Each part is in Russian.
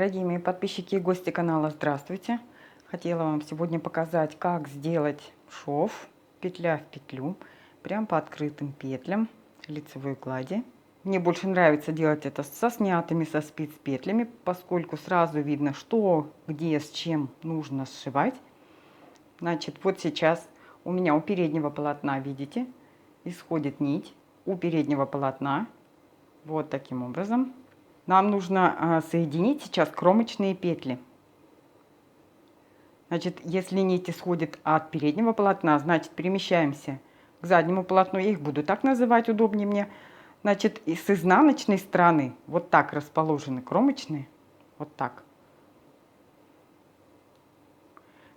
Дорогие мои подписчики и гости канала, здравствуйте! Хотела вам сегодня показать, как сделать шов петля в петлю, прям по открытым петлям лицевой глади. Мне больше нравится делать это со снятыми со спиц петлями, поскольку сразу видно, что, где, с чем нужно сшивать. Значит, вот сейчас у меня у переднего полотна, видите, исходит нить у переднего полотна, вот таким образом. Нам нужно соединить сейчас кромочные петли. Значит, если нить исходит от переднего полотна, значит, перемещаемся к заднему полотну. Я их буду так называть, удобнее мне. Значит, и с изнаночной стороны вот так расположены кромочные. Вот так.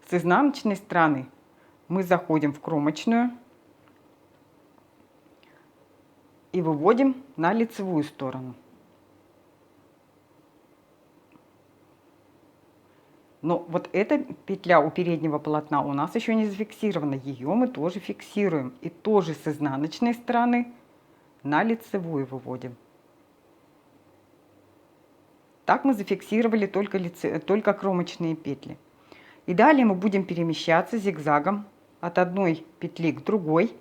С изнаночной стороны мы заходим в кромочную и выводим на лицевую сторону. Но вот эта петля у переднего полотна у нас еще не зафиксирована. Ее мы тоже фиксируем. И тоже с изнаночной стороны на лицевую выводим. Так мы зафиксировали только кромочные петли. И далее мы будем перемещаться зигзагом от одной петли к другой.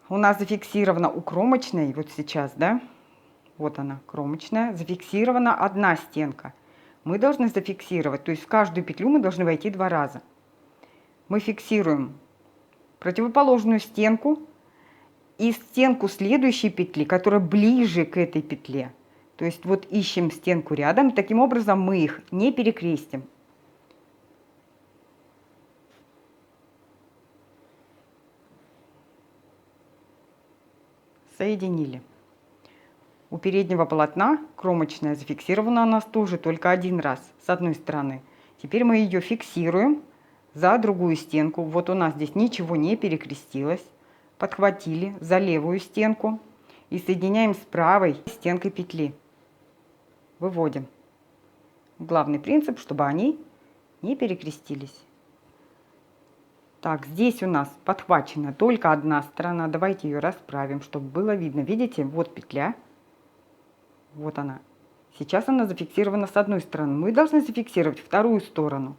У нас зафиксирована у кромочной, вот сейчас, да, вот она, кромочная, зафиксирована одна стенка. Мы должны зафиксировать, то есть в каждую петлю мы должны войти 2 раза. Мы фиксируем противоположную стенку и стенку следующей петли, которая ближе к этой петле. То есть вот ищем стенку рядом, таким образом мы их не перекрестим. Соединили. У переднего полотна кромочная зафиксирована у нас тоже только 1 раз с одной стороны. Теперь мы ее фиксируем за другую стенку. Вот у нас здесь ничего не перекрестилось. Подхватили за левую стенку и соединяем с правой стенкой петли. Выводим. Главный принцип, чтобы они не перекрестились. Так, здесь у нас подхвачена только одна сторона. Давайте ее расправим, чтобы было видно. Видите, вот петля. Вот она. Сейчас она зафиксирована с одной стороны. Мы должны зафиксировать вторую сторону.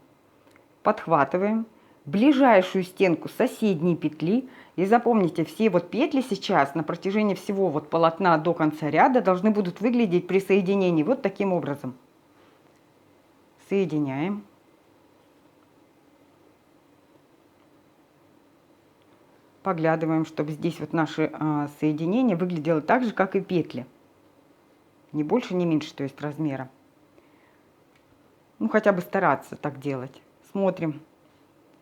Подхватываем ближайшую стенку соседней петли. И запомните, все вот петли сейчас на протяжении всего вот полотна до конца ряда должны будут выглядеть при соединении вот таким образом. Соединяем. Поглядываем, чтобы здесь вот наше соединение выглядело так же, как и петли. Не больше, не меньше, то есть размера. Ну, хотя бы стараться так делать. Смотрим.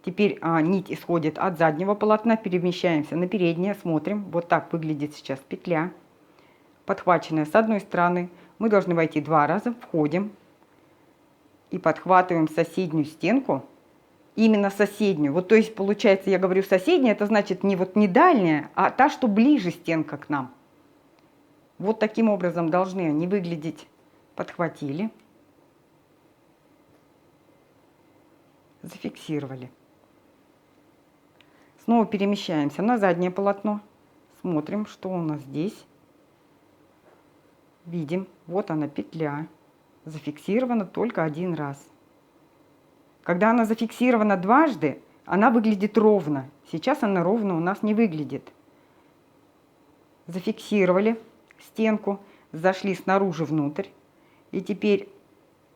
Теперь нить исходит от заднего полотна. Перемещаемся на переднее. Смотрим. Вот так выглядит сейчас петля. Подхваченная с одной стороны. Мы должны войти 2 раза. Входим. И подхватываем соседнюю стенку. Именно соседнюю. Вот то есть получается, я говорю соседняя, это значит не дальняя, а та, что ближе стенка к нам. Вот таким образом должны они выглядеть. Подхватили. Зафиксировали. Снова перемещаемся на заднее полотно. Смотрим, что у нас здесь. Видим, вот она петля. Зафиксирована только 1 раз. Когда она зафиксирована дважды, она выглядит ровно. Сейчас она ровно у нас не выглядит. Зафиксировали стенку, зашли снаружи внутрь. И теперь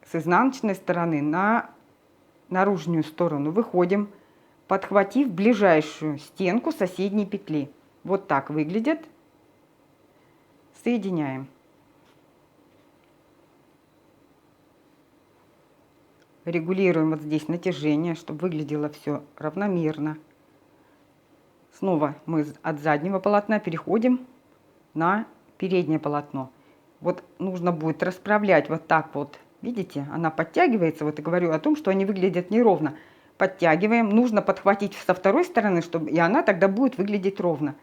с изнаночной стороны на наружную сторону выходим, подхватив ближайшую стенку соседней петли. Вот так выглядит. Соединяем. Регулируем вот здесь натяжение, чтобы выглядело все равномерно. Снова мы от заднего полотна переходим на переднее полотно. Вот нужно будет расправлять вот так вот. Видите, она подтягивается. Вот и говорю о том, что они выглядят неровно. Подтягиваем. Нужно подхватить со второй стороны, чтобы и она тогда будет выглядеть ровно.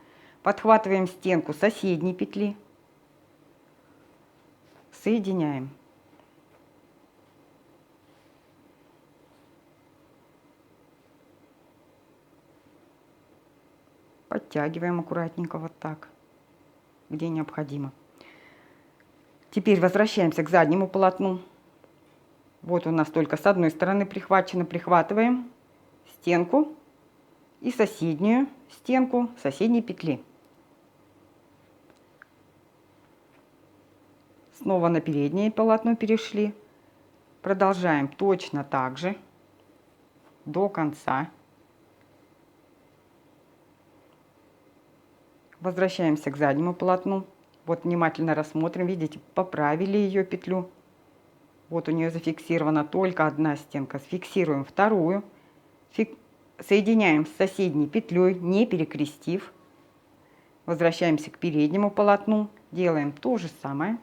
Подхватываем стенку соседней петли. Соединяем. Подтягиваем аккуратненько вот так, где необходимо. Теперь возвращаемся к заднему полотну. Вот у нас только с одной стороны прихвачено. Прихватываем стенку и соседнюю стенку соседней петли. Снова на переднее полотно перешли. Продолжаем точно так же до конца. Возвращаемся к заднему полотну. Вот внимательно рассмотрим. Видите, поправили ее петлю. Вот у нее зафиксирована только одна стенка. Фиксируем вторую. Соединяем с соседней петлей, не перекрестив. Возвращаемся к переднему полотну. Делаем то же самое.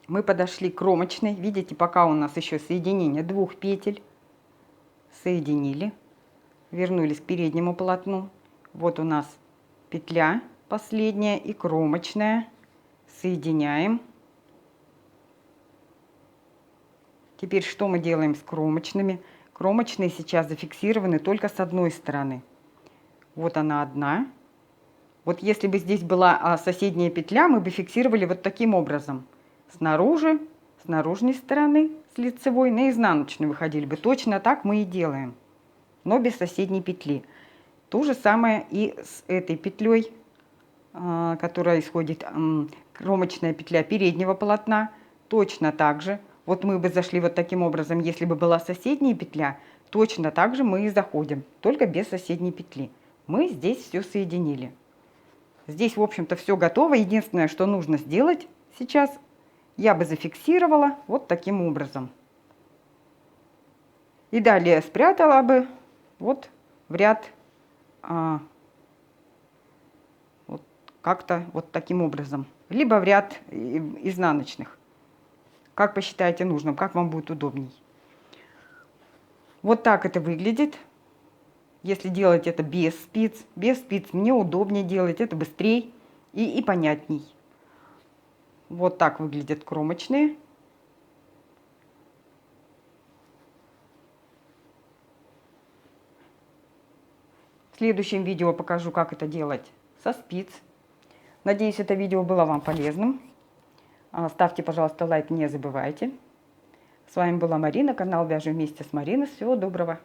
Мы подошли к кромочной. Видите, пока у нас еще соединение двух петель. Соединили. Вернулись к переднему полотну. Вот у нас петля последняя и кромочная. Соединяем. Теперь что мы делаем с кромочными? Кромочные сейчас зафиксированы только с одной стороны. Вот она одна. Вот если бы здесь была соседняя петля, мы бы фиксировали вот таким образом. Снаружи, с наружной стороны, с лицевой, на изнаночную выходили бы. Точно так мы и делаем, но без соседней петли. То же самое и с этой петлей, которая исходит, кромочная петля переднего полотна. Точно так же. Вот мы бы зашли вот таким образом, если бы была соседняя петля, точно так же мы и заходим, только без соседней петли. Мы здесь все соединили. Здесь, в общем-то, все готово. Единственное, что нужно сделать сейчас, я бы зафиксировала вот таким образом. И далее спрятала бы вот в ряд, вот как-то вот таким образом. Либо в ряд изнаночных. Как посчитаете нужным, как вам будет удобней. Вот так это выглядит. Если делать это без спиц мне удобнее делать, это быстрее и понятней. Вот так выглядят кромочные. В следующем видео покажу, как это делать со спиц. Надеюсь, это видео было вам полезным. Ставьте, пожалуйста, лайк, не забывайте. С вами была Марина, канал Вяжем вместе с Мариной. Всего доброго!